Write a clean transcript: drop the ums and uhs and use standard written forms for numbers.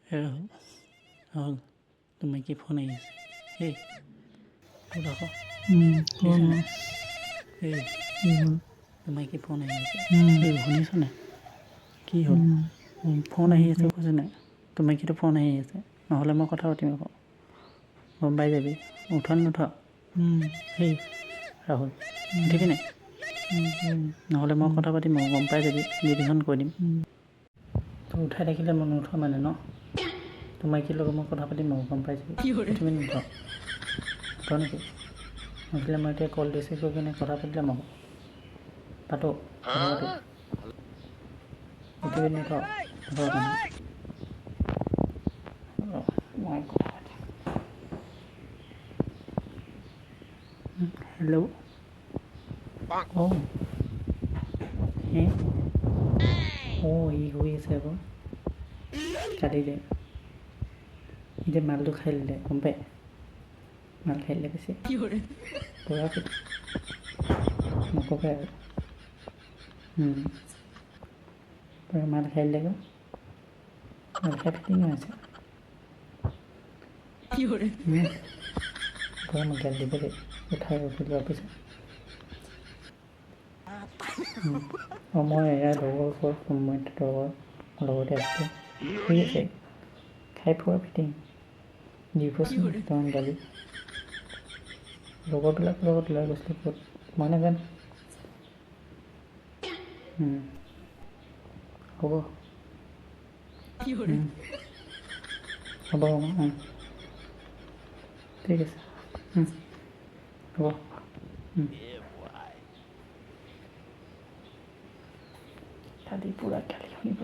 ৰাহুল ৰাহুল তোমাৰ কি ফোন আহি আছে এই ৰাখ এই তোমাৰ কি ফোন আহি আছে এই শুনিছ নাই কি হ'ল ফোন আহি আছে কৈছে নাই তোমাৰ কিটো ফোন আহি আছে নহ'লে মই কথা পাতিম আকৌ গম পাই যাবি উঠোৱা নুঠোৱা সেই ৰাহুল উঠিবি নাই নহ'লে মই কথা পাতিম আকৌ গম পাই যাবি নিধিখন কৈ দিম তই উঠাই থাকিলে মই নুঠোৱা মানে ন তোমাৰ কি লগত মই কথা পাতিম আকৌ গম পাই যাবি উঠিবি নুঠোৱা উঠোৱা নেকি নুঠিলে মই এতিয়া কল ৰিচিভ কৰি কিনে কথা পাতিলাম আকৌ পাতো কথা পাতো উঠিবি নুঠোৱা নুঠোৱা কাৰণে মই কথা পাতিম হেল্ল' অঁ হে অঁ ই হৈ আছে আকৌ কাটিলে এতিয়া মালটো খাই দিলে গম পায় মাল খাই দিলে বেছি পূৰা পিটি নক'বাই আৰু পূৰা মাল খাই দিলে আকৌ মাল খাই ফিটিং হৈ আছে পূৰা মই গাল দিব দেই উঠাই উঠি লোৱাৰ পিছত মই এয়া লগৰ ওচৰত মই লগতে আছিলোঁ শুই আছে খাই পূৰা ফিটিং দিবচোন দুটামান গালি লগৰবিলাকৰ লগত ওলাই গৈছিলোঁ ক'ত মই নাজানো হ'ব হ'ব ঠিক আছে হ'ব কালি পূৰা গালি শুনিব